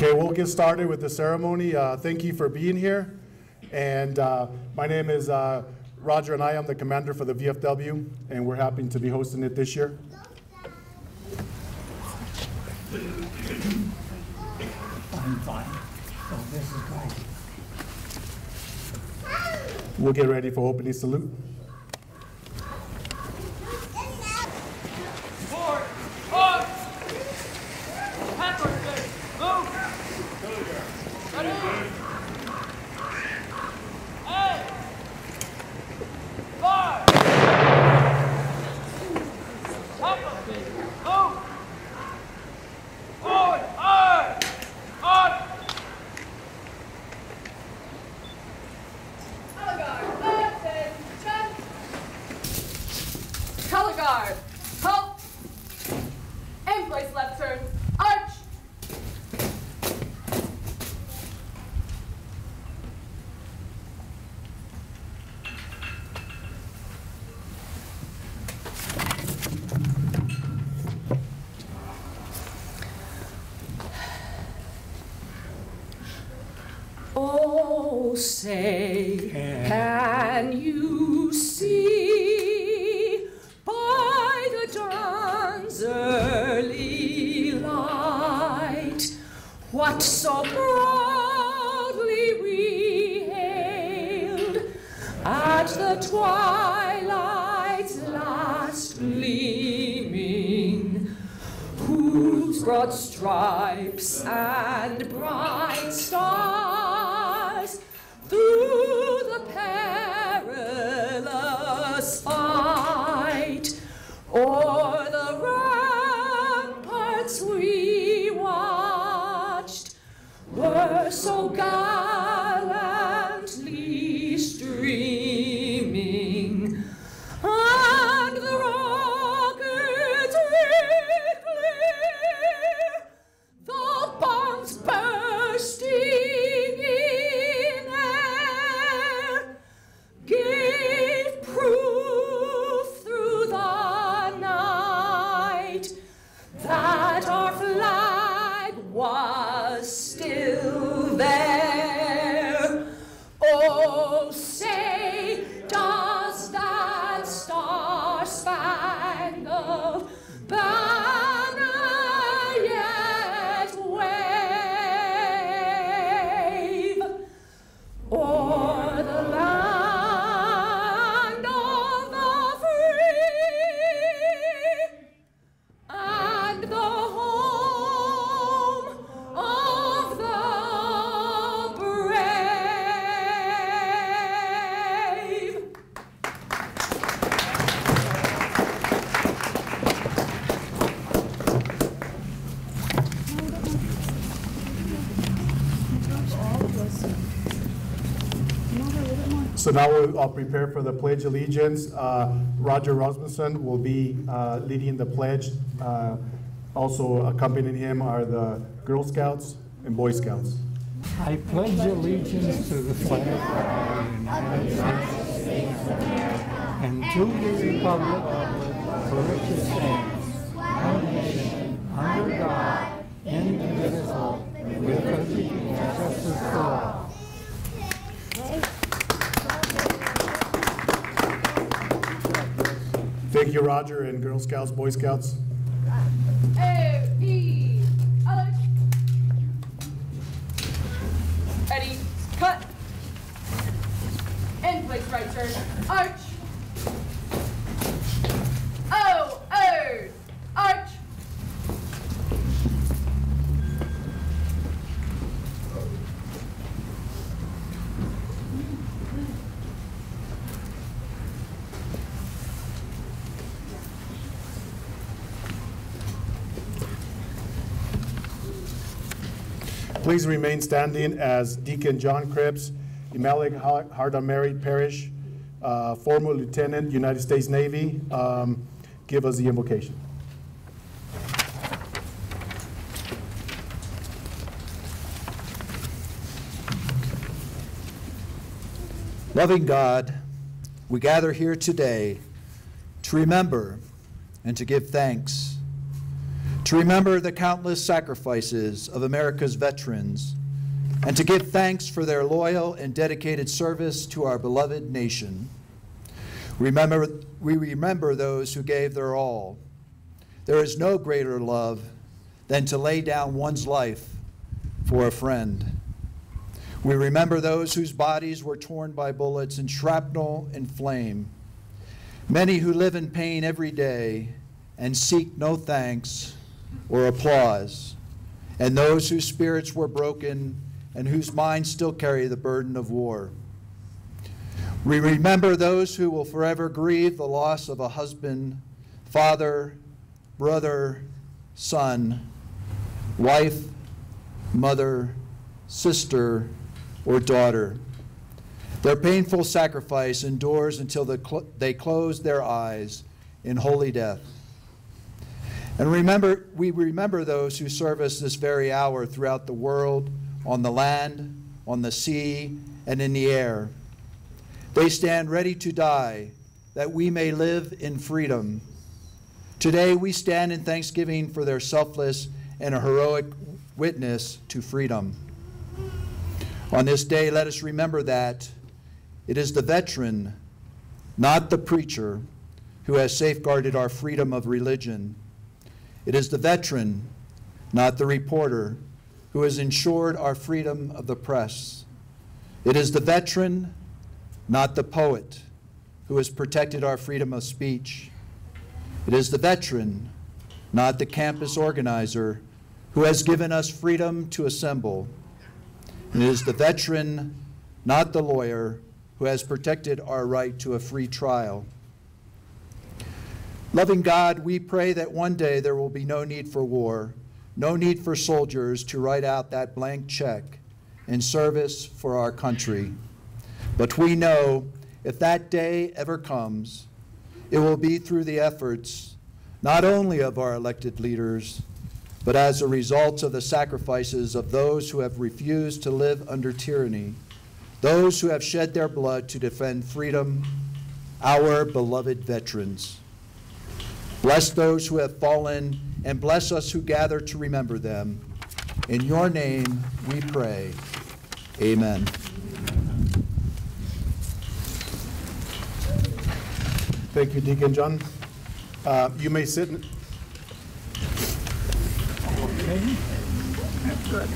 Okay, we'll get started with the ceremony. Thank you for being here. And my name is Roger, and I am the commander for the VFW, and we're happy to be hosting it this year. I'm fine. Oh, this is great. We'll get ready for opening salute. Oh, say, can you see by the dawn's early light what so proudly we hailed at the twilight's last gleaming, whose broad stripes and bright stars through the perilous fight o'er the ramparts we watched were so gallantly streaming, and the rockets lit clear, the bombs bursting in air gave proof through the night that our flag was still there. Oh, say, does that star-spangled banner yet wave o'er the land of the free and the home of the brave? So now I'll prepare for the Pledge of Allegiance. Roger Rasmussen will be leading the pledge. Also accompanying him are the Girl Scouts and Boy Scouts. I pledge allegiance to the flag of the United States of America and to the republic for which it stands, one nation, under God, indivisible, with liberty and justice for all. Thank you, Roger, and Girl Scouts, Boy Scouts. A-B, Alex. Ready, cut. And place right turn, arch. O, arch. Please remain standing as Deacon John Krebs, Emelec Hardamary Parish, former Lieutenant, United States Navy, give us the invocation. Loving God, we gather here today to remember and to give thanks to remember the countless sacrifices of America's veterans, and to give thanks for their loyal and dedicated service to our beloved nation. We remember those who gave their all. There is no greater love than to lay down one's life for a friend. We remember those whose bodies were torn by bullets and shrapnel and flame, many who live in pain every day and seek no thanks or applause, and those whose spirits were broken and whose minds still carry the burden of war. We remember those who will forever grieve the loss of a husband, father, brother, son, wife, mother, sister, or daughter. Their painful sacrifice endures until they close their eyes in holy death. And we remember those who serve us this very hour throughout the world, on the land, on the sea, and in the air. They stand ready to die that we may live in freedom. Today we stand in thanksgiving for their selfless and heroic witness to freedom. On this day, let us remember that it is the veteran, not the preacher, who has safeguarded our freedom of religion. It is the veteran, not the reporter, who has ensured our freedom of the press. It is the veteran, not the poet, who has protected our freedom of speech. It is the veteran, not the campus organizer, who has given us freedom to assemble. And it is the veteran, not the lawyer, who has protected our right to a free trial. Loving God, we pray that one day there will be no need for war, no need for soldiers to write out that blank check in service for our country. But we know if that day ever comes, it will be through the efforts not only of our elected leaders, but as a result of the sacrifices of those who have refused to live under tyranny, those who have shed their blood to defend freedom, our beloved veterans. Bless those who have fallen, and bless us who gather to remember them. In your name we pray. Amen. Thank you, Deacon John. You may sit. Okay, that's good.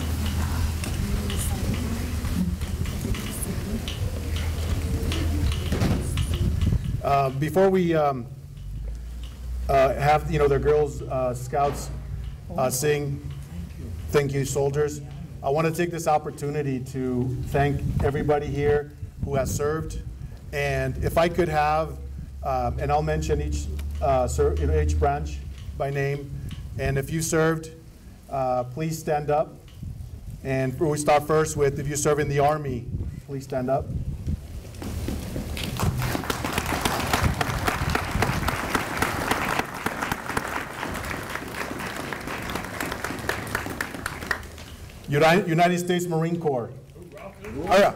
Before we have the girls scouts sing "Thank You, Soldiers," I want to take this opportunity to thank everybody here who has served, and if I could have, and I'll mention each branch by name, and if you served, please stand up. And we start first with, if you serve in the Army, please stand up. United States Marine Corps. Oh, yeah.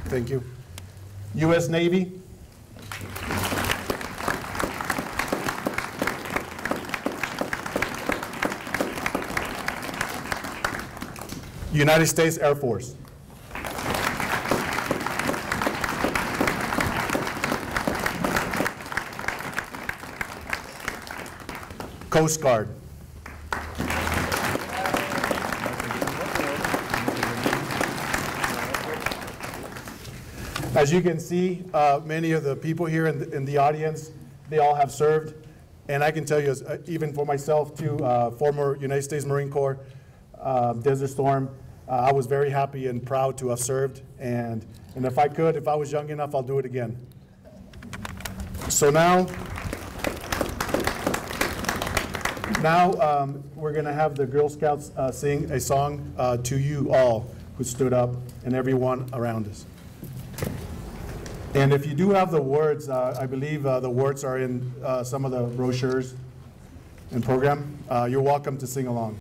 Thank you. U.S. Navy. United States Air Force. Coast Guard. As you can see, many of the people here in the audience, they all have served. And I can tell you, even for myself too, former United States Marine Corps, Desert Storm, I was very happy and proud to have served. And if I was young enough, I'll do it again. So now we're going to have the Girl Scouts sing a song to you all who stood up and everyone around us. And if you do have the words, I believe the words are in some of the brochures and program. You're welcome to sing along.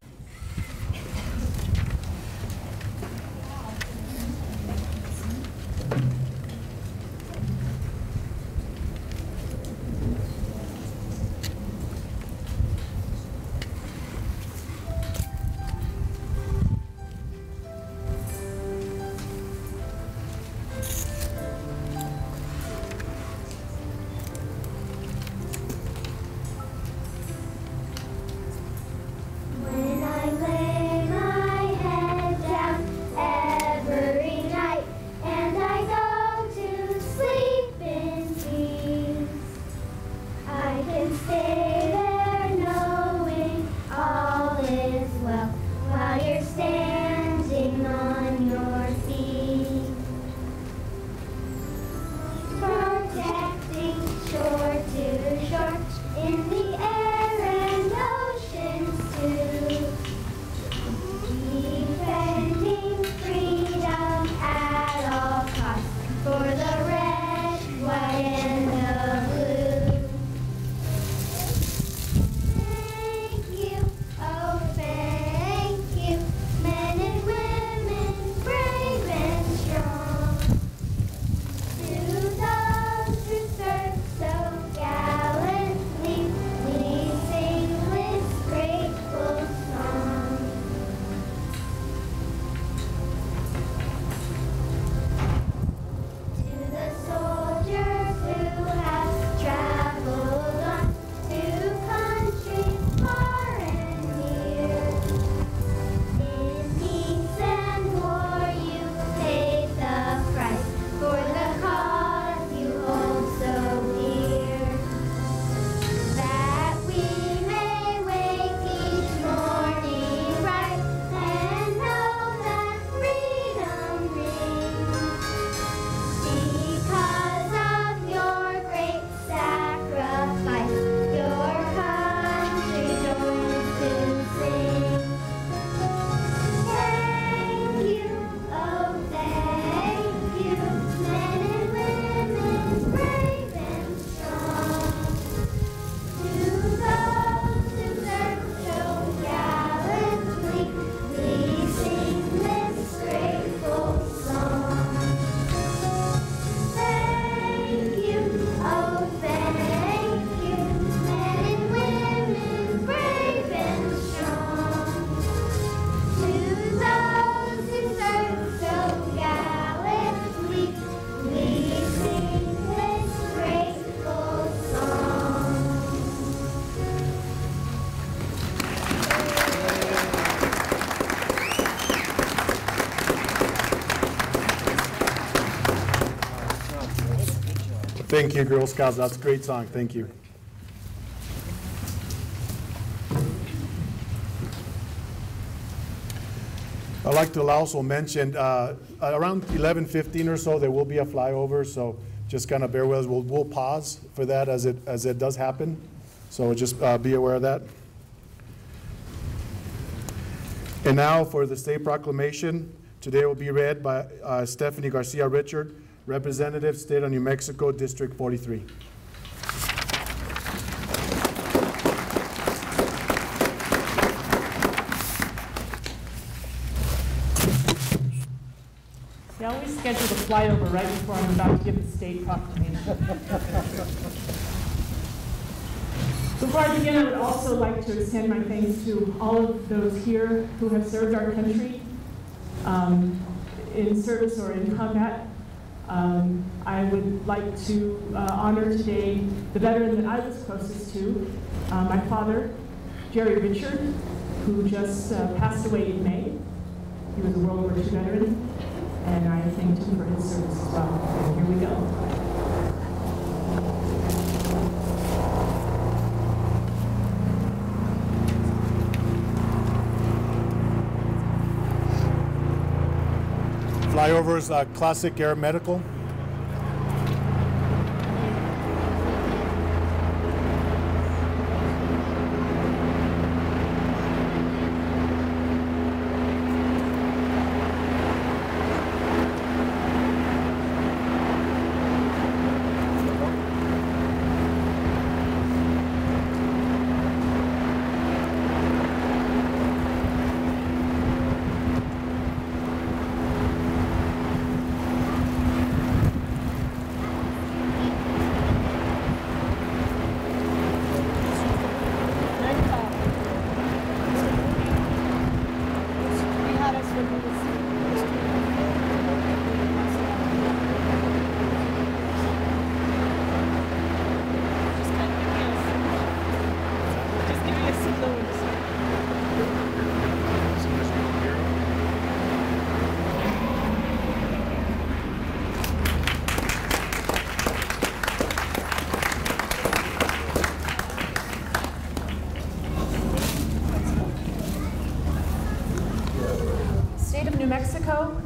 Thank you, Girl Scouts. That's a great song. Thank you. I'd like to also mention around 11:15 or so, there will be a flyover, so just kind of bear with us. We'll pause for that as it does happen, so just be aware of that. And now for the state proclamation. Today will be read by Stephanie Garcia Richard, Representative, State of New Mexico, District 43. They always schedule the flyover right before I'm about to give the state proclamation. Before I begin, I would also like to extend my thanks to all of those here who have served our country in service or in combat. I would like to honor today the veteran that I was closest to, my father, Jerry Richard, who just passed away in May. He was a World War II veteran, and I thanked him for his service as well. And here we go. Flyovers, Classic Air Medical.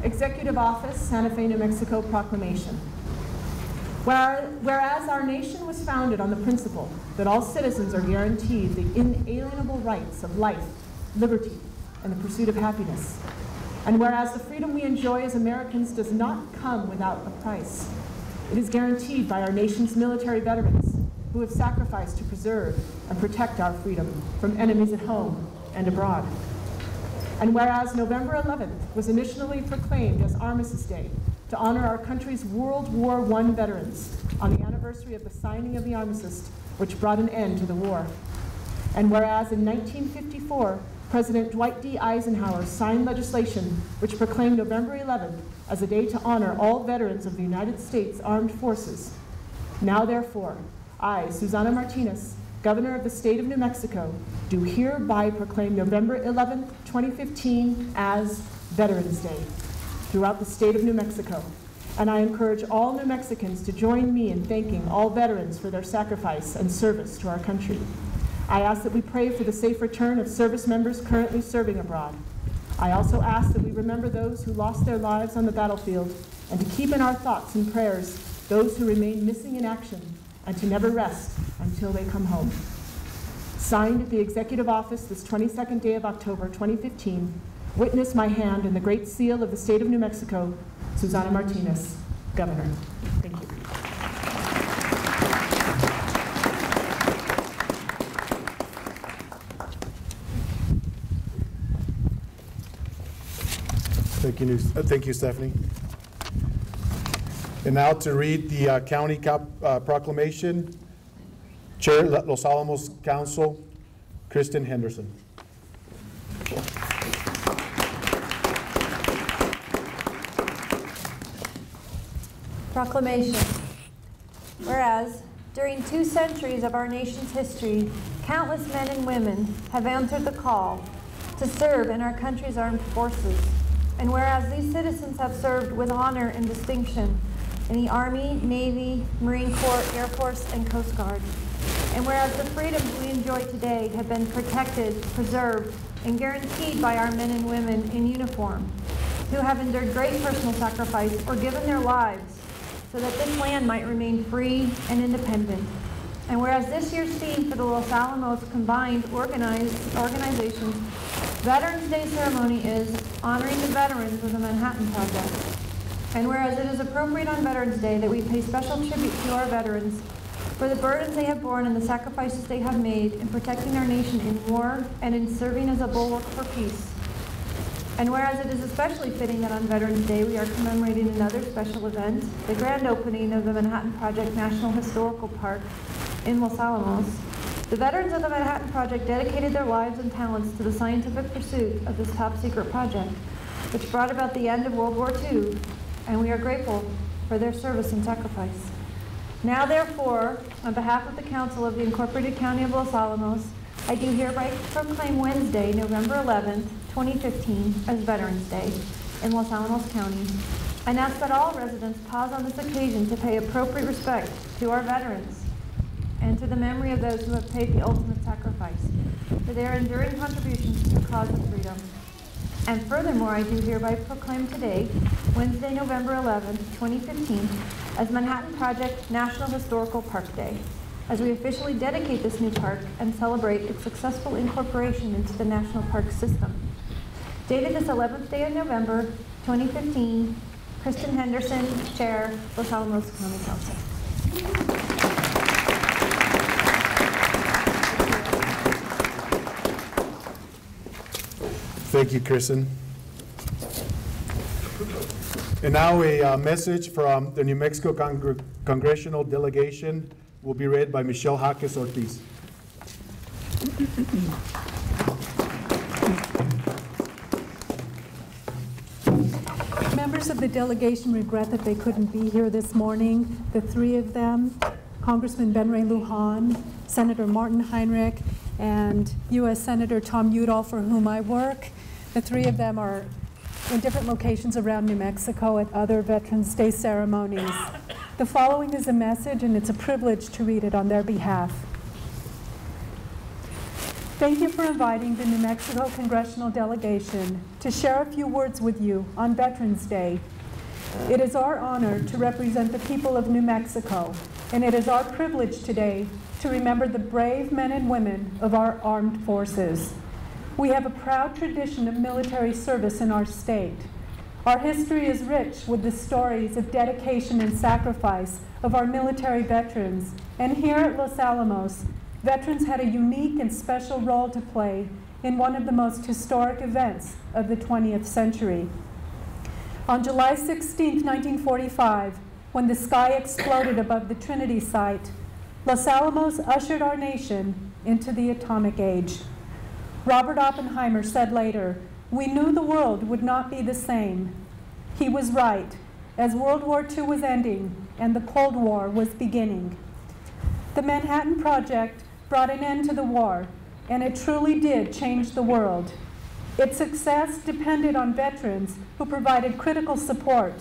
Executive Office, Santa Fe, New Mexico Proclamation. Whereas our nation was founded on the principle that all citizens are guaranteed the inalienable rights of life, liberty, and the pursuit of happiness. And whereas the freedom we enjoy as Americans does not come without a price, it is guaranteed by our nation's military veterans who have sacrificed to preserve and protect our freedom from enemies at home and abroad. And whereas November 11th was initially proclaimed as Armistice Day to honor our country's World War I veterans on the anniversary of the signing of the armistice, which brought an end to the war. And whereas in 1954, President Dwight D. Eisenhower signed legislation which proclaimed November 11th as a day to honor all veterans of the United States Armed Forces. Now therefore, I, Susana Martinez, Governor of the State of New Mexico, do hereby proclaim November 11th, 2015 as Veterans Day throughout the state of New Mexico. And I encourage all New Mexicans to join me in thanking all veterans for their sacrifice and service to our country. I ask that we pray for the safe return of service members currently serving abroad. I also ask that we remember those who lost their lives on the battlefield and to keep in our thoughts and prayers those who remain missing in action and to never rest until they come home. Signed at the Executive Office this 22nd day of October 2015, witness my hand in the Great Seal of the State of New Mexico, Susana Martinez, Governor. Thank you. Thank you, Stephanie. And now to read the county proclamation, Chair Los Alamos Council, Kristen Henderson. Proclamation. Whereas, during 2 centuries of our nation's history, countless men and women have answered the call to serve in our country's armed forces. And whereas these citizens have served with honor and distinction, in the Army, Navy, Marine Corps, Air Force, and Coast Guard. And whereas the freedoms we enjoy today have been protected, preserved, and guaranteed by our men and women in uniform, who have endured great personal sacrifice or given their lives so that this land might remain free and independent. And whereas this year's theme for the Los Alamos Combined Organization's Veterans Day ceremony is honoring the veterans of the Manhattan Project. And whereas it is appropriate on Veterans Day that we pay special tribute to our veterans for the burdens they have borne and the sacrifices they have made in protecting our nation in war and in serving as a bulwark for peace. And whereas it is especially fitting that on Veterans Day we are commemorating another special event, the grand opening of the Manhattan Project National Historical Park in Los Alamos, the veterans of the Manhattan Project dedicated their lives and talents to the scientific pursuit of this top secret project, which brought about the end of World War II, and we are grateful for their service and sacrifice. Now, therefore, on behalf of the Council of the Incorporated County of Los Alamos, I do hereby proclaim Wednesday, November 11th, 2015, as Veterans Day in Los Alamos County, and ask that all residents pause on this occasion to pay appropriate respect to our veterans and to the memory of those who have paid the ultimate sacrifice for their enduring contributions to the cause of freedom. And furthermore, I do hereby proclaim today, Wednesday, November 11th, 2015, as Manhattan Project National Historical Park Day, as we officially dedicate this new park and celebrate its successful incorporation into the national park system. Dated this 11th day of November, 2015, Kristen Henderson, Chair, Los Alamos County Council. Thank you, Kristen. And now a message from the New Mexico Congressional Delegation will be read by Michelle Jaques Ortiz. Members of the delegation regret that they couldn't be here this morning. The three of them, Congressman Ben Ray Lujan, Senator Martin Heinrich, and U.S. Senator Tom Udall, for whom I work. The three of them are in different locations around New Mexico at other Veterans Day ceremonies. The following is a message, and it's a privilege to read it on their behalf. Thank you for inviting the New Mexico Congressional Delegation to share a few words with you on Veterans Day. It is our honor to represent the people of New Mexico, and it is our privilege today to remember the brave men and women of our armed forces. We have a proud tradition of military service in our state. Our history is rich with the stories of dedication and sacrifice of our military veterans, and here at Los Alamos, veterans had a unique and special role to play in one of the most historic events of the 20th century. On July 16, 1945, when the sky exploded above the Trinity site, Los Alamos ushered our nation into the atomic age. Robert Oppenheimer said later, "We knew the world would not be the same." He was right, as World War II was ending and the Cold War was beginning. The Manhattan Project brought an end to the war, and it truly did change the world. Its success depended on veterans who provided critical support,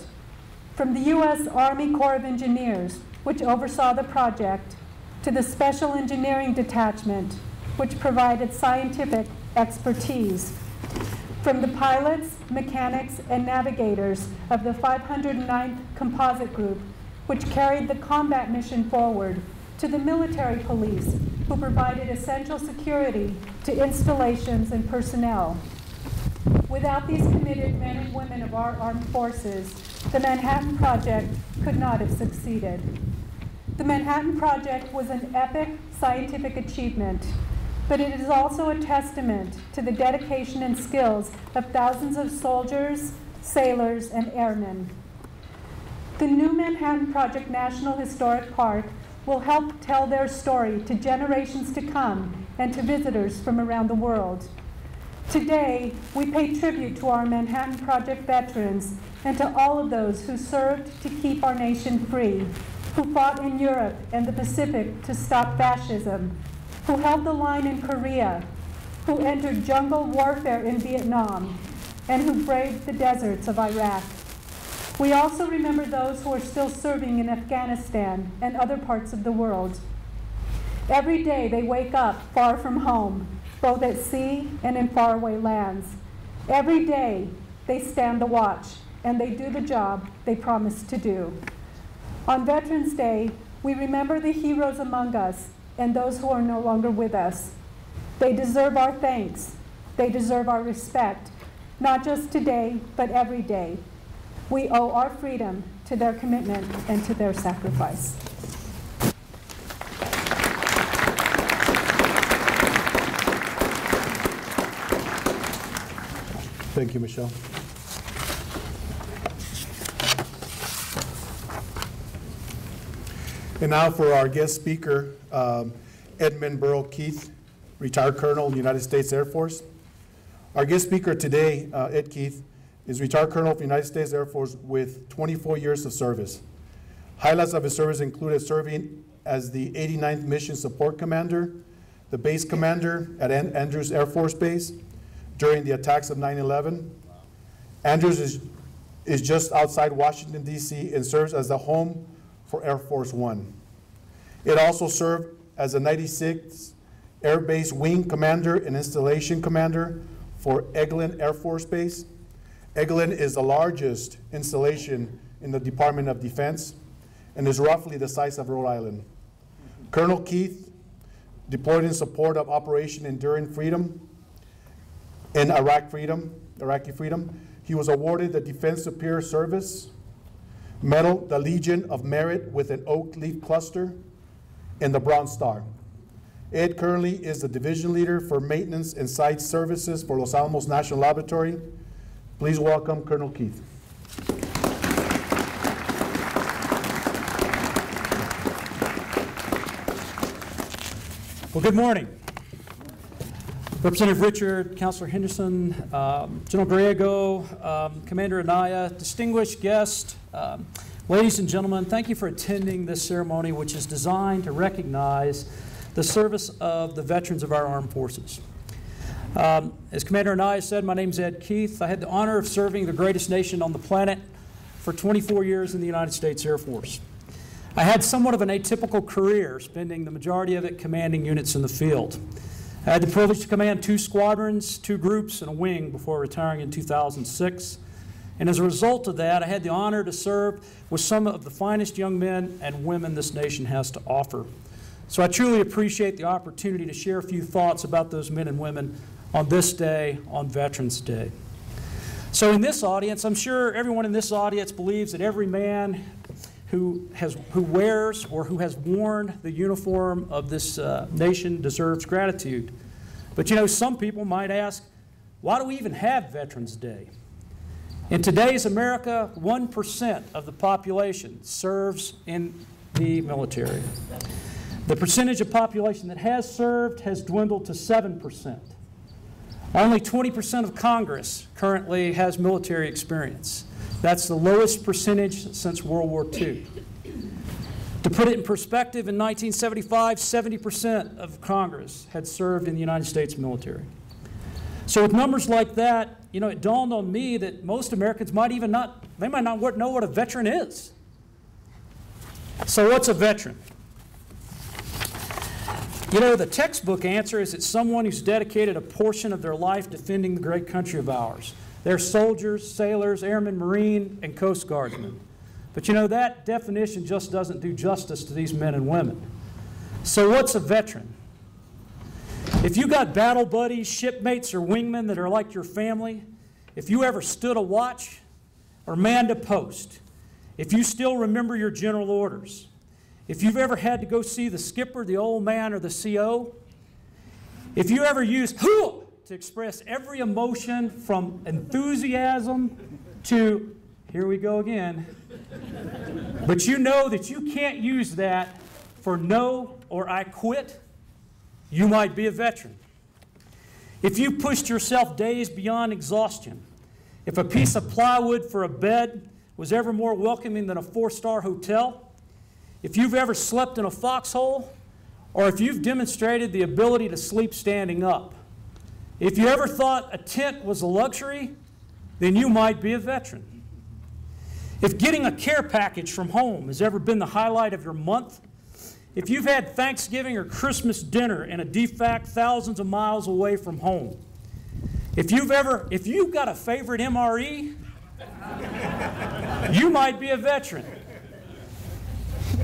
from the U.S. Army Corps of Engineers, which oversaw the project, to the Special Engineering Detachment, which provided scientific expertise, from the pilots, mechanics, and navigators of the 509th Composite Group, which carried the combat mission forward, to the military police, who provided essential security to installations and personnel. Without these committed men and women of our armed forces, the Manhattan Project could not have succeeded. The Manhattan Project was an epic scientific achievement, but it is also a testament to the dedication and skills of thousands of soldiers, sailors, and airmen. The new Manhattan Project National Historic Park will help tell their story to generations to come and to visitors from around the world. Today, we pay tribute to our Manhattan Project veterans and to all of those who served to keep our nation free, who fought in Europe and the Pacific to stop fascism, who held the line in Korea, who entered jungle warfare in Vietnam, and who braved the deserts of Iraq. We also remember those who are still serving in Afghanistan and other parts of the world. Every day they wake up far from home, both at sea and in faraway lands. Every day they stand the watch and they do the job they promised to do. On Veterans Day, we remember the heroes among us and those who are no longer with us. They deserve our thanks. They deserve our respect, not just today, but every day. We owe our freedom to their commitment and to their sacrifice. Thank you, Michelle. And now for our guest speaker, Edmund Burrow Keith, retired Colonel, United States Air Force. Our guest speaker today, Ed Keith, is retired Colonel of the United States Air Force with 24 years of service. Highlights of his service included serving as the 89th Mission Support Commander, the base commander at Andrews Air Force Base during the attacks of 9/11. Andrews is just outside Washington, D.C. and serves as the home for Air Force One. It also served as the 96th Air Base Wing Commander and Installation Commander for Eglin Air Force Base. Eglin is the largest installation in the Department of Defense and is roughly the size of Rhode Island. Colonel Keith deployed in support of Operation Enduring Freedom in Iraqi Freedom. He was awarded the Defense Superior Service Medal, the Legion of Merit with an oak leaf cluster, and the Bronze Star. Ed currently is the division leader for maintenance and site services for Los Alamos National Laboratory. Please welcome Colonel Keith. Well, good morning. Representative Richard, Councilor Henderson, General Griego, Commander Anaya, distinguished guests, ladies and gentlemen, thank you for attending this ceremony, which is designed to recognize the service of the veterans of our armed forces. As Commander Anaya said, my name is Ed Keith. I had the honor of serving the greatest nation on the planet for 24 years in the United States Air Force. I had somewhat of an atypical career, spending the majority of it commanding units in the field. I had the privilege to command 2 squadrons, 2 groups, and a wing before retiring in 2006. And as a result of that, I had the honor to serve with some of the finest young men and women this nation has to offer. So I truly appreciate the opportunity to share a few thoughts about those men and women on this day, on Veterans Day. So in this audience, I'm sure everyone in this audience believes that every man who wears or who has worn the uniform of this nation deserves gratitude. But you know, some people might ask, why do we even have Veterans Day? In today's America, 1% of the population serves in the military. The percentage of population that has served has dwindled to 7%. Only 20% of Congress currently has military experience. That's the lowest percentage since World War II. To put it in perspective, in 1975, 70% of Congress had served in the United States military. So with numbers like that, you know, it dawned on me that most Americans might not know what a veteran is. So what's a veteran? You know, the textbook answer is it's someone who's dedicated a portion of their life defending the great country of ours. They're soldiers, sailors, airmen, Marine, and Coast Guardsmen. But you know, that definition just doesn't do justice to these men and women. So what's a veteran? If you got battle buddies, shipmates, or wingmen that are like your family, if you ever stood a watch or manned a post, if you still remember your general orders, if you've ever had to go see the skipper, the old man, or the CO, if you ever used "hoo" to express every emotion from enthusiasm to, here we go again, but you know that you can't use that for no or I quit, you might be a veteran. If you pushed yourself days beyond exhaustion, if a piece of plywood for a bed was ever more welcoming than a 4-star hotel, if you've ever slept in a foxhole, or if you've demonstrated the ability to sleep standing up, if you ever thought a tent was a luxury, then you might be a veteran. If getting a care package from home has ever been the highlight of your month, if you've had Thanksgiving or Christmas dinner in a defect thousands of miles away from home, if you've got a favorite MRE, you might be a veteran.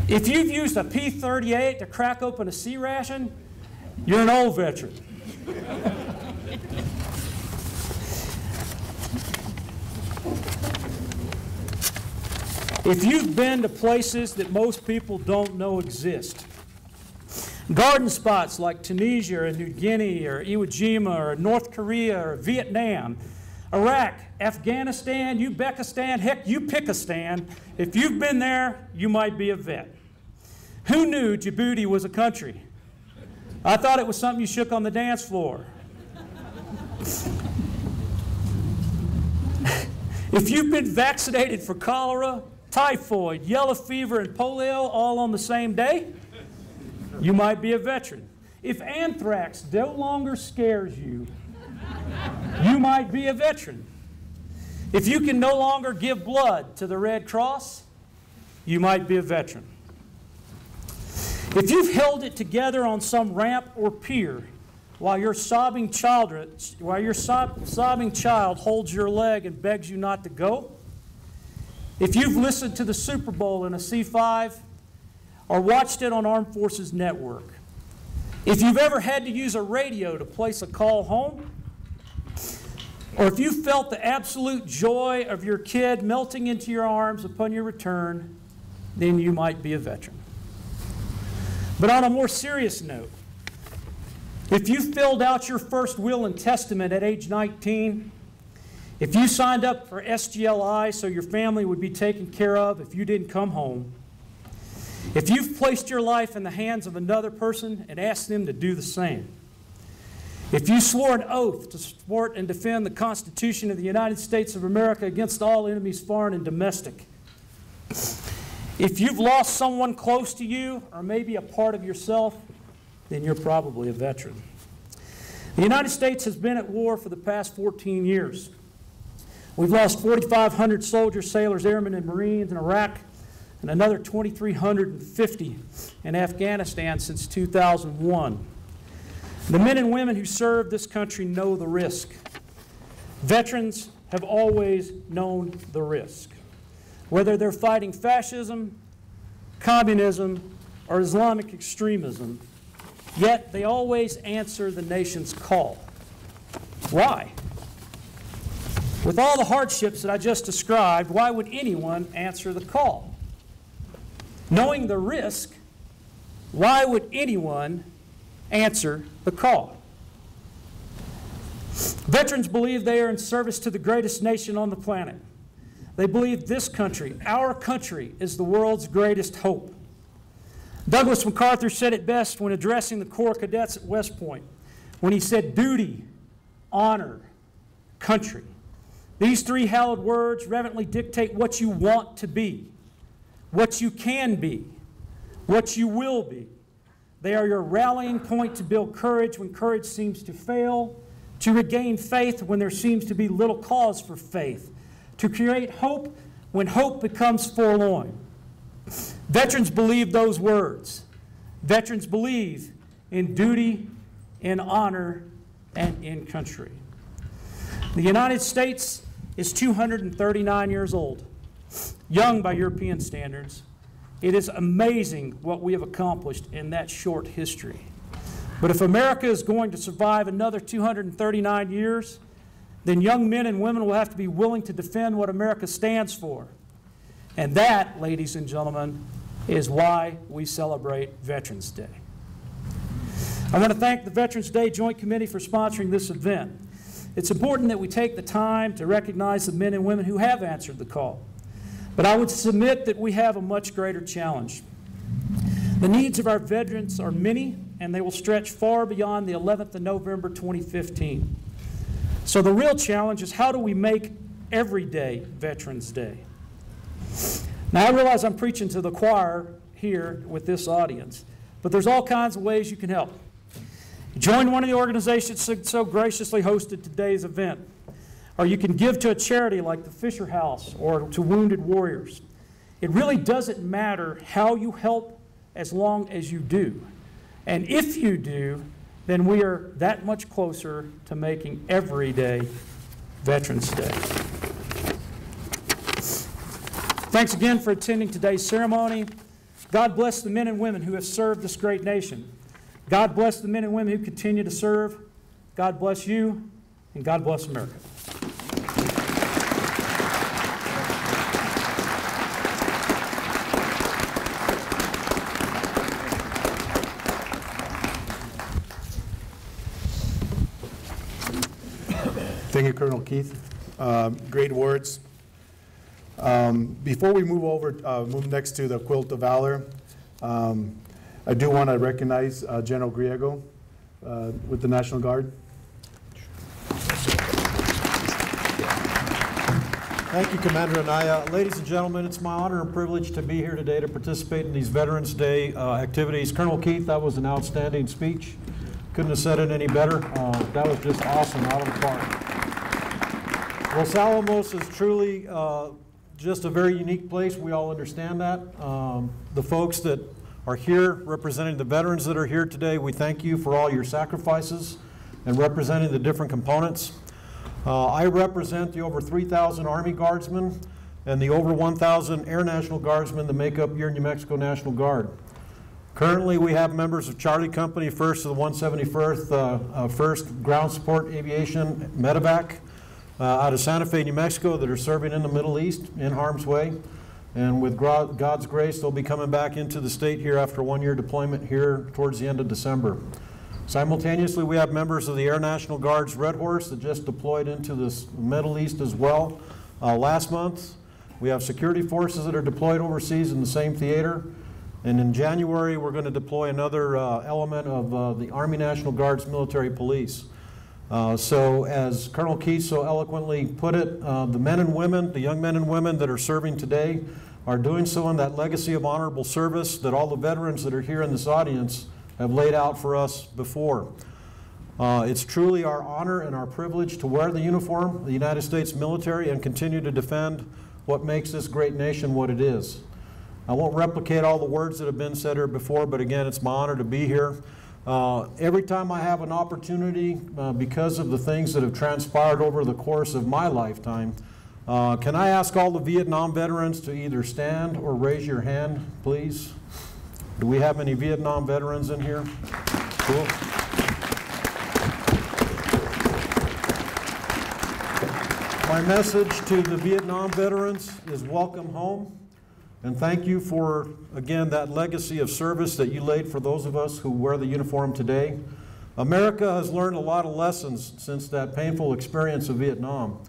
If you've used a P-38 to crack open a C ration, you're an old veteran. If you've been to places that most people don't know exist, garden spots like Tunisia or New Guinea or Iwo Jima or North Korea or Vietnam, Iraq, Afghanistan, Uzbekistan, heck, you pick a stand. If you've been there, you might be a vet. Who knew Djibouti was a country? I thought it was something you shook on the dance floor. If you've been vaccinated for cholera, typhoid, yellow fever, and polio all on the same day, you might be a veteran. If anthrax no longer scares you, you might be a veteran. If you can no longer give blood to the Red Cross, you might be a veteran. If you've held it together on some ramp or pier while your sobbing child holds your leg and begs you not to go, if you've listened to the Super Bowl in a C5 or watched it on Armed Forces Network, if you've ever had to use a radio to place a call home, or if you felt the absolute joy of your kid melting into your arms upon your return, then you might be a veteran. But on a more serious note, if you filled out your first will and testament at age 19, if you signed up for SGLI so your family would be taken care of if you didn't come home, if you've placed your life in the hands of another person and asked them to do the same, if you swore an oath to support and defend the Constitution of the United States of America against all enemies, foreign and domestic, if you've lost someone close to you or maybe a part of yourself, then you're probably a veteran. The United States has been at war for the past 14 years. We've lost 4,500 soldiers, sailors, airmen, and Marines in Iraq, and another 2,350 in Afghanistan since 2001. The men and women who serve this country know the risk. Veterans have always known the risk. Whether they're fighting fascism, communism, or Islamic extremism, yet they always answer the nation's call. Why? With all the hardships that I just described, why would anyone answer the call? Knowing the risk, why would anyone answer the call? Veterans believe they are in service to the greatest nation on the planet. They believe this country, our country, is the world's greatest hope. Douglas MacArthur said it best when addressing the Corps cadets at West Point, when he said duty, honor, country. These three hallowed words reverently dictate what you want to be, what you can be, what you will be. They are your rallying point to build courage when courage seems to fail, to regain faith when there seems to be little cause for faith, to create hope when hope becomes forlorn. Veterans believe those words. Veterans believe in duty, in honor, and in country. The United States is 239 years old, young by European standards. It is amazing what we have accomplished in that short history. But if America is going to survive another 239 years, then young men and women will have to be willing to defend what America stands for. And that, ladies and gentlemen, is why we celebrate Veterans Day. I want to thank the Veterans Day Joint Committee for sponsoring this event. It's important that we take the time to recognize the men and women who have answered the call. But I would submit that we have a much greater challenge. The needs of our veterans are many, and they will stretch far beyond the 11th of November 2015. So the real challenge is, how do we make every day Veterans Day? Now, I realize I'm preaching to the choir here with this audience, but there's all kinds of ways you can help. Join one of the organizations that so graciously hosted today's event, or you can give to a charity like the Fisher House or to Wounded Warriors. It really doesn't matter how you help as long as you do. And if you do, then we are that much closer to making every day Veterans Day. Thanks again for attending today's ceremony. God bless the men and women who have served this great nation. God bless the men and women who continue to serve. God bless you, and God bless America. Thank you, Colonel Keith. Great words. Before we move next to the Quilt of Valor, I do want to recognize General Griego with the National Guard. Thank you, Commander Anaya. Ladies and gentlemen, it's my honor and privilege to be here today to participate in these Veterans Day activities. Colonel Keith, that was an outstanding speech. Couldn't have said it any better. That was just awesome, out of the park. Los Alamos is truly just a very unique place. We all understand that. The folks that are here representing the veterans that are here today, we thank you for all your sacrifices and representing the different components. I represent the over 3,000 Army Guardsmen and the over 1,000 Air National Guardsmen that make up your New Mexico National Guard. Currently, we have members of Charlie Company, 1st of the 171st, 1st Ground Support Aviation Medevac out of Santa Fe, New Mexico, that are serving in the Middle East in harm's way. And with God's grace, they'll be coming back into the state here after a one-year deployment here towards the end of December. Simultaneously, we have members of the Air National Guard's Red Horse that just deployed into the Middle East as well last month. We have security forces that are deployed overseas in the same theater. And in January, we're going to deploy another element of the Army National Guard's military police. So as Colonel Keith so eloquently put it, the men and women, the young men and women that are serving today are doing so in that legacy of honorable service that all the veterans that are here in this audience have laid out for us before. It's truly our honor and our privilege to wear the uniform of the United States military and continue to defend what makes this great nation what it is. I won't replicate all the words that have been said here before, but again, it's my honor to be here. Every time I have an opportunity, because of the things that have transpired over the course of my lifetime, can I ask all the Vietnam veterans to either stand or raise your hand, please? Do we have any Vietnam veterans in here? Cool. My message to the Vietnam veterans is welcome home. And thank you for, again, that legacy of service that you laid for those of us who wear the uniform today. America has learned a lot of lessons since that painful experience of Vietnam.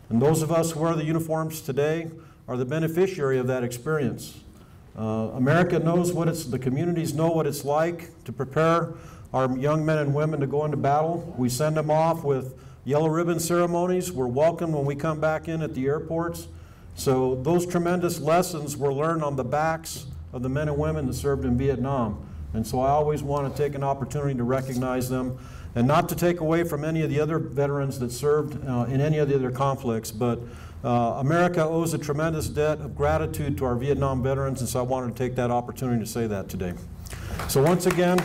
And those of us who wear the uniforms today are the beneficiary of that experience. America knows what the communities know what it's like to prepare our young men and women to go into battle. We send them off with yellow ribbon ceremonies. We're welcomed when we come back in at the airports. So those tremendous lessons were learned on the backs of the men and women that served in Vietnam. And so I always want to take an opportunity to recognize them and not to take away from any of the other veterans that served in any of the other conflicts. But America owes a tremendous debt of gratitude to our Vietnam veterans, and so I wanted to take that opportunity to say that today. So once again,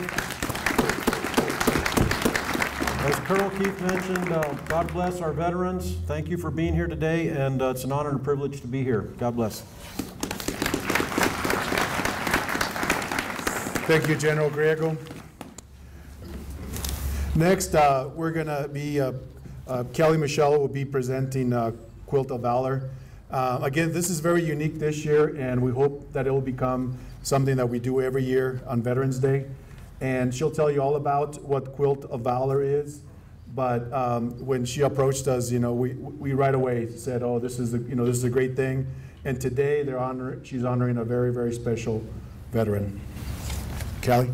as Colonel Keith mentioned, God bless our veterans. Thank you for being here today, and it's an honor and a privilege to be here. God bless. Thank you, General Griego. Next, we're going to be, Kelly Michelle will be presenting Quilt of Valor. Again, this is very unique this year, and we hope that it will become something that we do every year on Veterans Day. And she'll tell you all about what Quilt of Valor is. But when she approached us, we right away said, "Oh, this is this is a great thing." And today, she's honoring a very, very special veteran. Callie.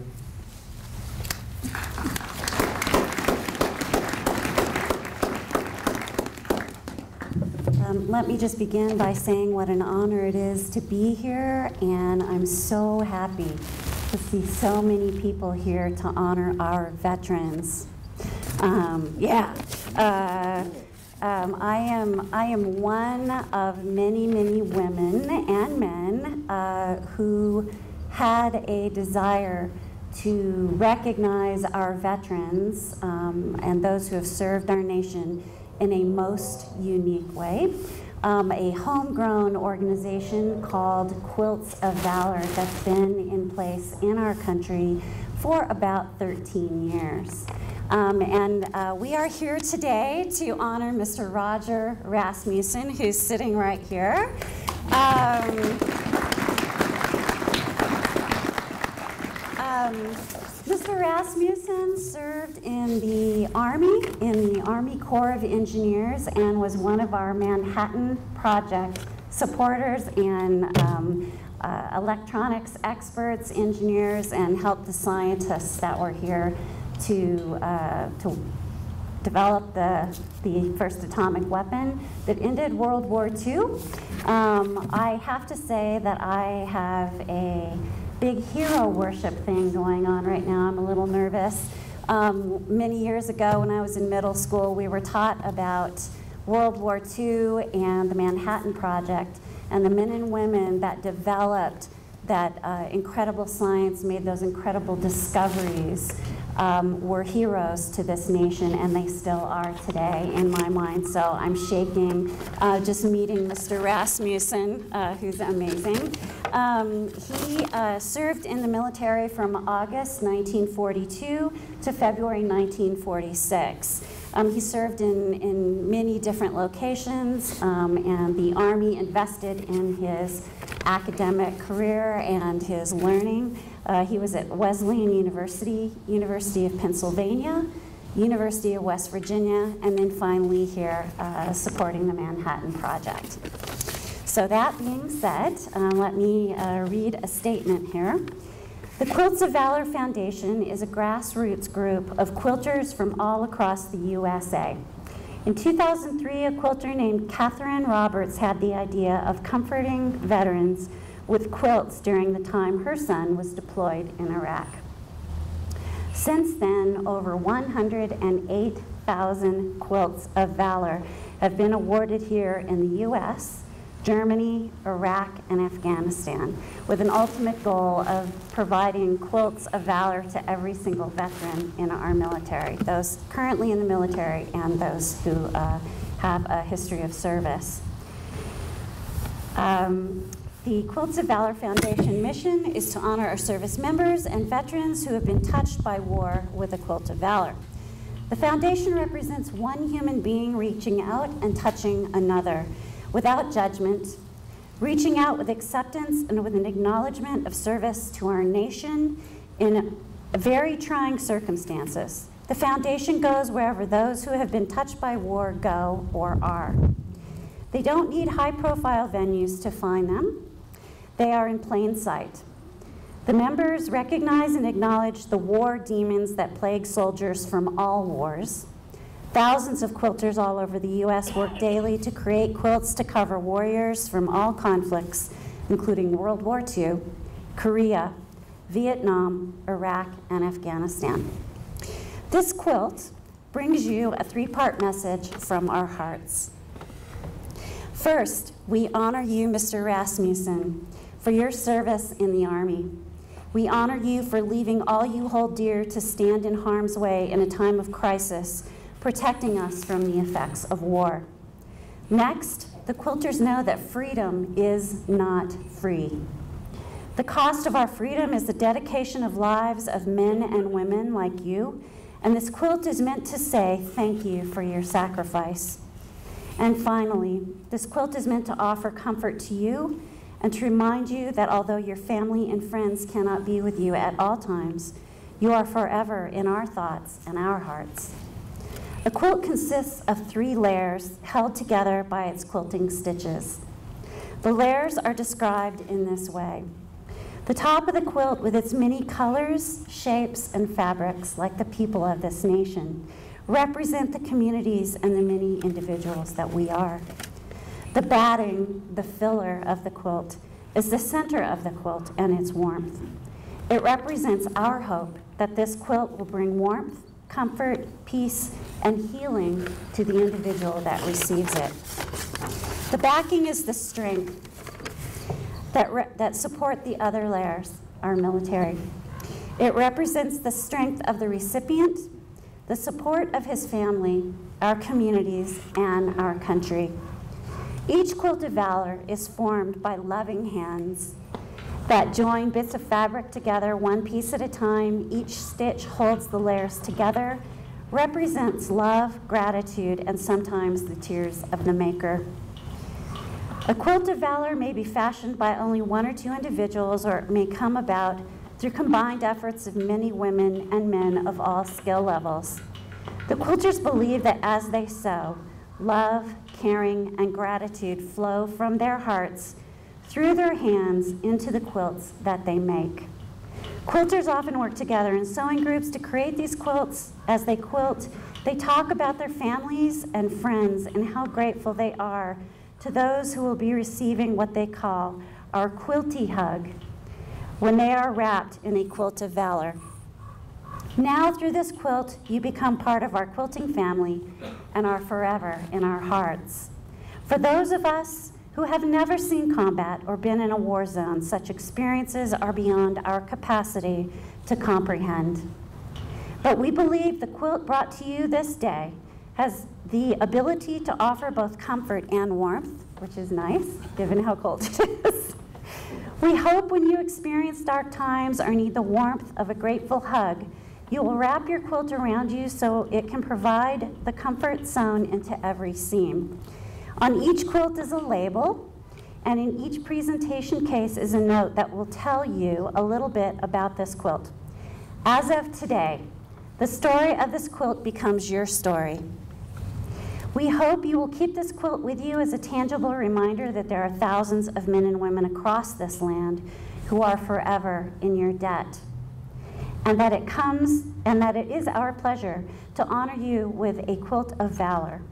Let me just begin by saying what an honor it is to be here, and I'm so happy to see so many people here to honor our veterans. I am one of many, many women and men who had a desire to recognize our veterans and those who have served our nation in a most unique way. A homegrown organization called Quilts of Valor that's been in place in our country for about 13 years. We are here today to honor Mr. Roger Rasmussen, who's sitting right here. Mr. Rasmussen served in the Army Corps of Engineers, and was one of our Manhattan Project supporters and electronics experts, engineers, and helped the scientists that were here to develop the first atomic weapon that ended World War II. I have to say that I have a big hero worship thing going on right now. I'm a little nervous. Many years ago when I was in middle school, we were taught about World War II and the Manhattan Project and the men and women that developed that incredible science, made those incredible discoveries, were heroes to this nation, and they still are today in my mind. So I'm shaking just meeting Mr. Rasmussen, who's amazing. He served in the military from August 1942 to February 1946. He served in many different locations, and the Army invested in his academic career and his learning. He was at Wesleyan University, University of Pennsylvania, University of West Virginia, and then finally here supporting the Manhattan Project. So that being said, let me read a statement here. The Quilts of Valor Foundation is a grassroots group of quilters from all across the USA. In 2003, a quilter named Catherine Roberts had the idea of comforting veterans with quilts during the time her son was deployed in Iraq. Since then, over 108,000 Quilts of Valor have been awarded here in the US, Germany, Iraq, and Afghanistan, with an ultimate goal of providing quilts of valor to every single veteran in our military, those currently in the military and those who have a history of service. The Quilts of Valor Foundation mission is to honor our service members and veterans who have been touched by war with a quilt of valor. The foundation represents one human being reaching out and touching another, without judgment, reaching out with acceptance and with an acknowledgement of service to our nation in very trying circumstances. The foundation goes wherever those who have been touched by war go or are. They don't need high-profile venues to find them. They are in plain sight. The members recognize and acknowledge the war demons that plague soldiers from all wars. Thousands of quilters all over the U.S. work daily to create quilts to cover warriors from all conflicts, including World War II, Korea, Vietnam, Iraq, and Afghanistan. This quilt brings you a three-part message from our hearts. First, we honor you, Mr. Rasmussen, for your service in the Army. We honor you for leaving all you hold dear to stand in harm's way in a time of crisis, protecting us from the effects of war. Next, the quilters know that freedom is not free. The cost of our freedom is the dedication of lives of men and women like you, and this quilt is meant to say thank you for your sacrifice. And finally, this quilt is meant to offer comfort to you and to remind you that although your family and friends cannot be with you at all times, you are forever in our thoughts and our hearts. The quilt consists of 3 layers held together by its quilting stitches. The layers are described in this way. The top of the quilt with its many colors, shapes, and fabrics, like the people of this nation, represent the communities and the many individuals that we are. The batting, the filler of the quilt, is the center of the quilt and its warmth. It represents our hope that this quilt will bring warmth, comfort, peace, and healing to the individual that receives it. The backing is the strength that support the other layers, our military. It represents the strength of the recipient, the support of his family, our communities, and our country. Each quilt of valor is formed by loving hands that join bits of fabric together one piece at a time. Each stitch holds the layers together, represents love, gratitude, and sometimes the tears of the maker. A quilt of valor may be fashioned by only one or two individuals, or it may come about through combined efforts of many women and men of all skill levels. The quilters believe that as they sew, love, caring, and gratitude flow from their hearts through their hands into the quilts that they make. Quilters often work together in sewing groups to create these quilts. As they quilt, they talk about their families and friends and how grateful they are to those who will be receiving what they call our quilty hug when they are wrapped in a quilt of valor. Now, through this quilt, you become part of our quilting family and are forever in our hearts. For those of us who have never seen combat or been in a war zone, such experiences are beyond our capacity to comprehend. But we believe the quilt brought to you this day has the ability to offer both comfort and warmth, which is nice, given how cold it is. We hope when you experience dark times or need the warmth of a grateful hug, you will wrap your quilt around you so it can provide the comfort sewn into every seam. On each quilt is a label, and in each presentation case is a note that will tell you a little bit about this quilt. As of today, the story of this quilt becomes your story. We hope you will keep this quilt with you as a tangible reminder that there are thousands of men and women across this land who are forever in your debt. And that it is our pleasure to honor you with a quilt of valor.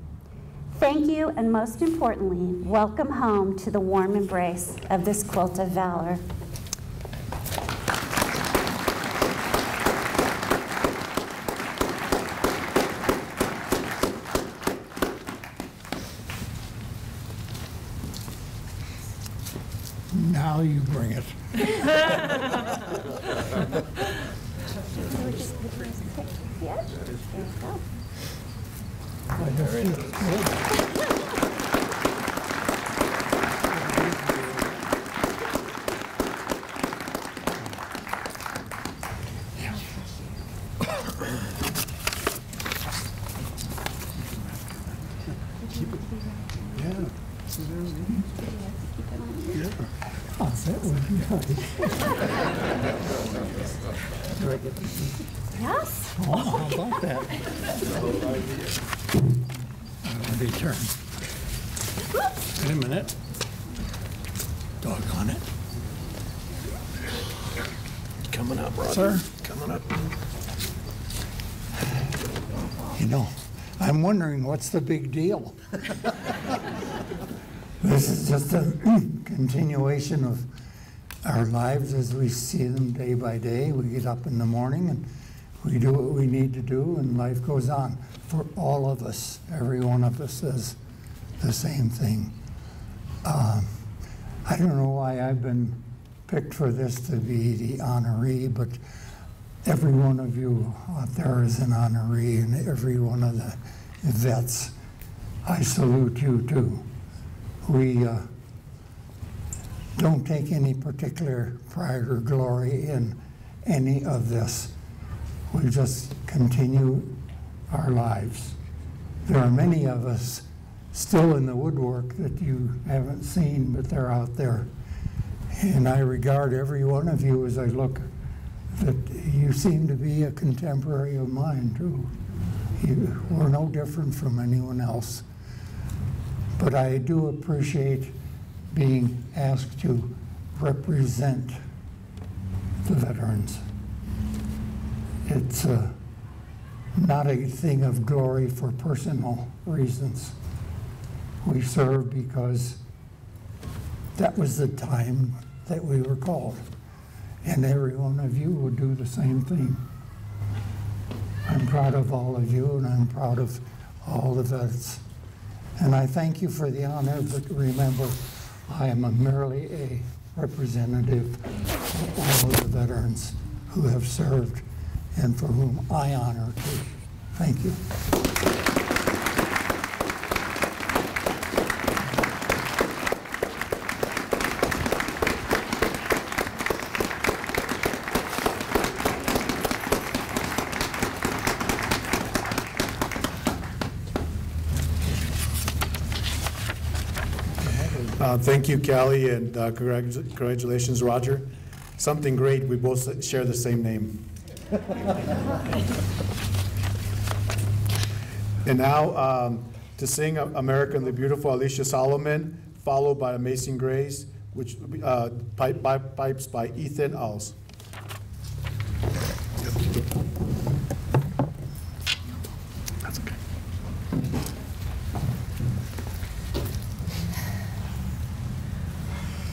Thank you, and most importantly, welcome home to the warm embrace of this quilt of valor. Now you bring it. That would be nice. Do I get to see? Yes. Oh, how about that? Let me turn. Wait a minute. Doggone it. Coming up, Roger. Sir? Coming up. You know, I'm wondering what's the big deal? This is just a continuation of our lives as we see them day by day. We get up in the morning and we do what we need to do, and life goes on. For all of us, every one of us says the same thing. I don't know why I've been picked for this to be the honoree, but every one of you out there is an honoree, and every one of the vets, I salute you too. We don't take any particular pride or glory in any of this. We just continue our lives. There are many of us still in the woodwork that you haven't seen, but they're out there. And I regard every one of you as I look that you seem to be a contemporary of mine too. We're no different from anyone else. But I do appreciate being asked to represent the veterans. It's not a thing of glory for personal reasons. We serve because that was the time that we were called. And every one of you will do the same thing. I'm I'm proud of all of you, and I'm proud of all the vets. And I thank you for the honor, but remember, I am merely a representative of all of the veterans who have served and for whom I honor too. Thank you. Thank you, Callie, and congratulations, Roger. Something great, we both share the same name. And now, to sing American the Beautiful, Alicia Solomon, followed by Amazing Grace, which pipes by Ethan Alls. That's okay.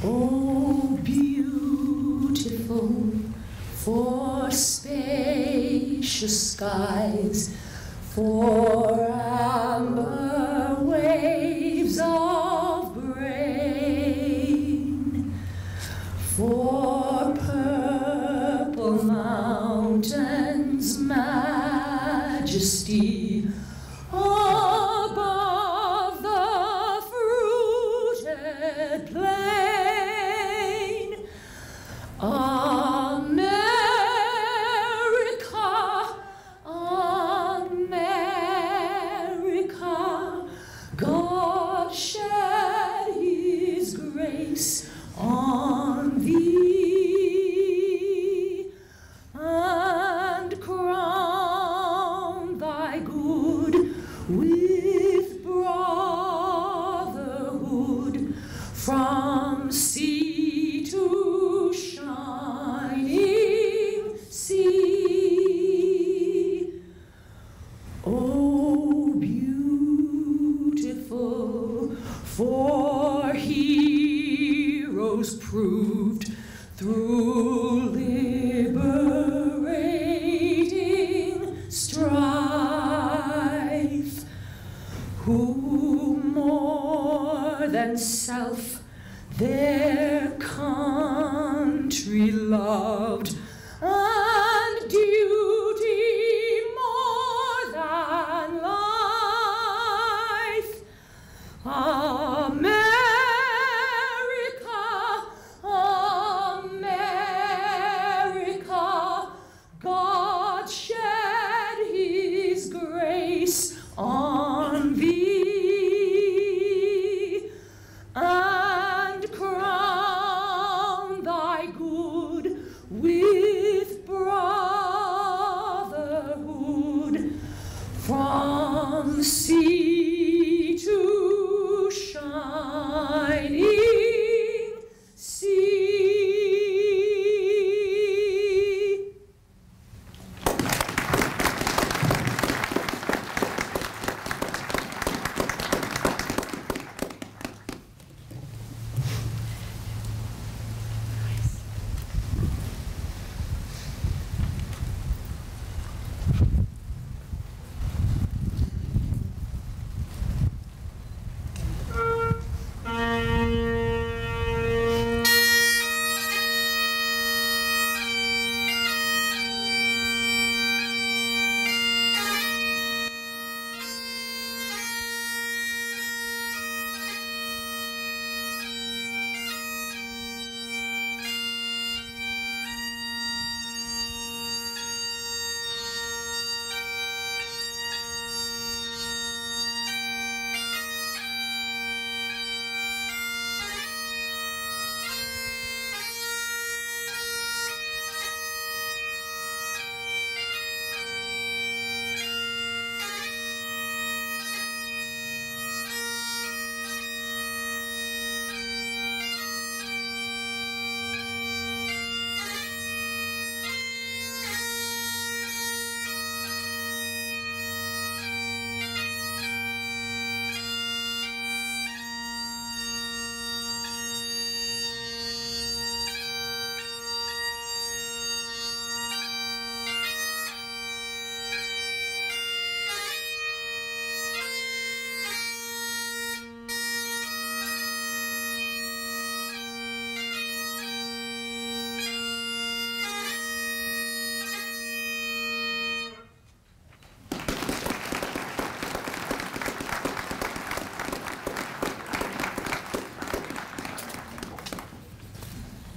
Oh, beautiful for spacious skies, for amber waves of grain, for purple mountains' majesty above the fruited plain. America, America, God shed his grace on thee and crown thy good with brotherhood from sea to shining sea. Oh, beautiful for heroes proved through liberating strife, who more than self their country loved, and duty more than life. America, America, God shed his grace on thee and crown thy good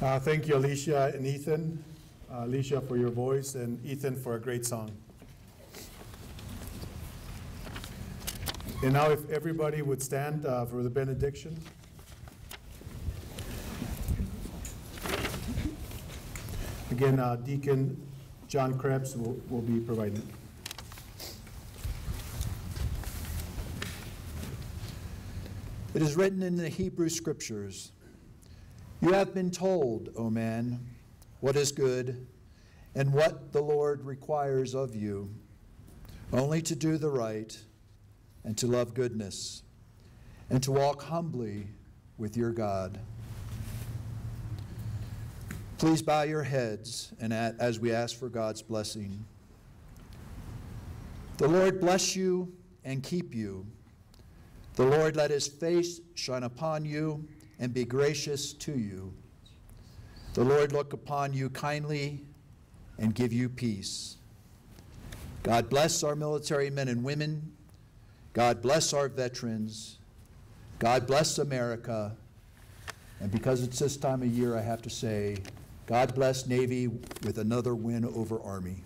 Thank you, Alicia and Ethan. Alicia for your voice, and Ethan for a great song. And now if everybody would stand for the benediction. Again, Deacon John Krebs will be providing. It is written in the Hebrew Scriptures, "You have been told, O man, what is good and what the Lord requires of you, only to do the right and to love goodness and to walk humbly with your God." Please bow your heads and as we ask for God's blessing. The Lord bless you and keep you. The Lord let his face shine upon you and be gracious to you. The Lord look upon you kindly and give you peace. God bless our military men and women. God bless our veterans. God bless America. And because it's this time of year, I have to say, God bless Navy with another win over Army.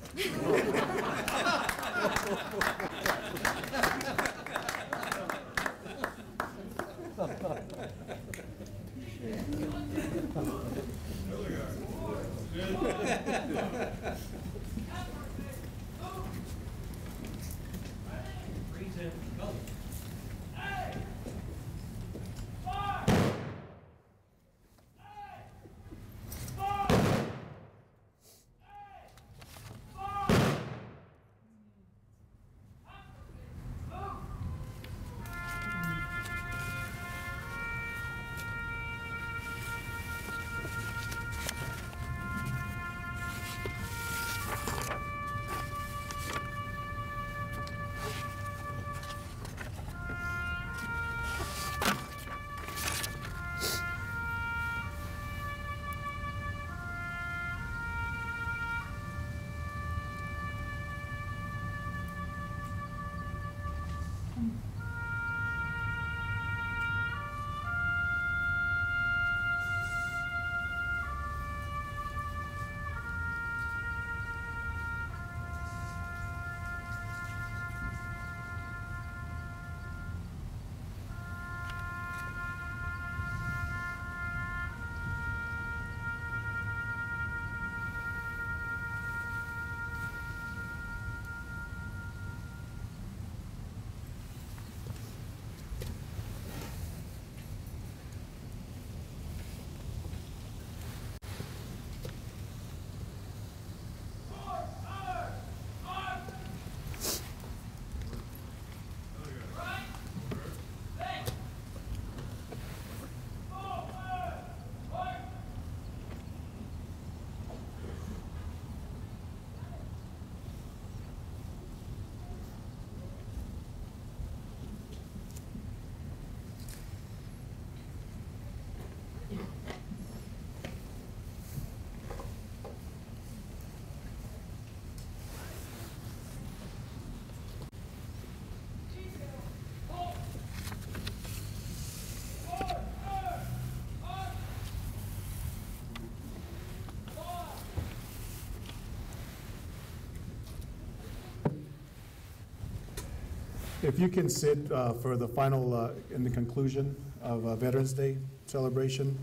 If you can sit for the final, in the conclusion of Veterans Day celebration.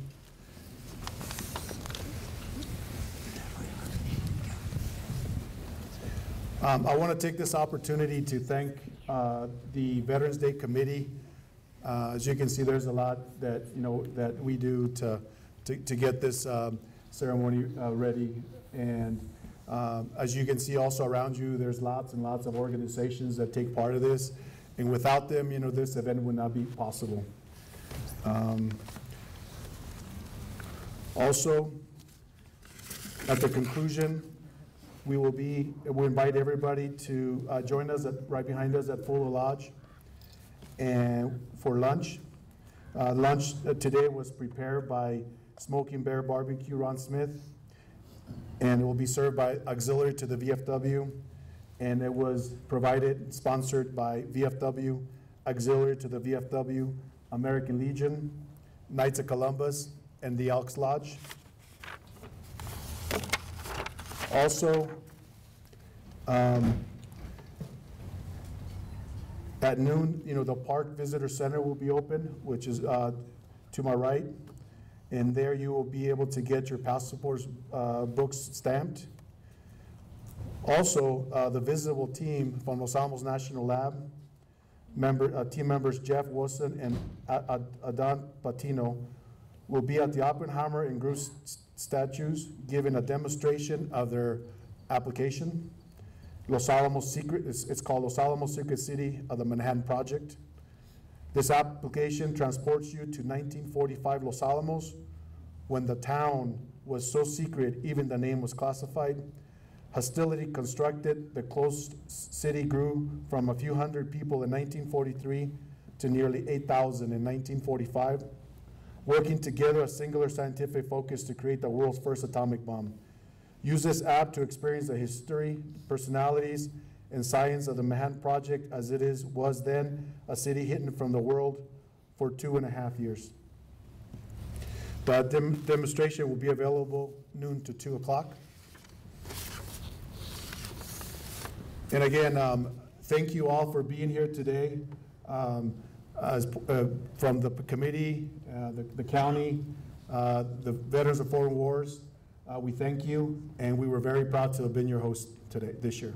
I want to take this opportunity to thank the Veterans Day Committee. As you can see, there's a lot that that we do to get this ceremony ready, and as you can see also around you, there's lots and lots of organizations that take part of this, and without them, this event would not be possible. Also, at the conclusion, we invite everybody to join us right behind us at Fuller Lodge and for lunch. Lunch today was prepared by Smoking Bear Barbecue, Ron Smith, and it will be served by auxiliary to the VFW, and it was provided, sponsored by VFW, auxiliary to the VFW, American Legion, Knights of Columbus, and the Elks Lodge. Also, at noon, the Park Visitor Center will be open, which is to my right. And there you will be able to get your passports books stamped. Also, the visible team from Los Alamos National Lab, team members Jeff Wilson and Adan Patino, will be at the Oppenheimer and Groos statues giving a demonstration of their application. Los Alamos Secret, it's called Los Alamos Secret City of the Manhattan Project. This application transports you to 1945 Los Alamos, when the town was so secret even the name was classified. Hostility constructed, the closed city grew from a few hundred people in 1943 to nearly 8,000 in 1945, working together a singular scientific focus to create the world's first atomic bomb. Use this app to experience the history, personalities, and science of the Manhattan Project as it was then a city hidden from the world for 2.5 years. The demonstration will be available noon to 2 o'clock. And again, thank you all for being here today. From the committee, the county, the Veterans of Foreign Wars, we thank you, and we were very proud to have been your host today, this year.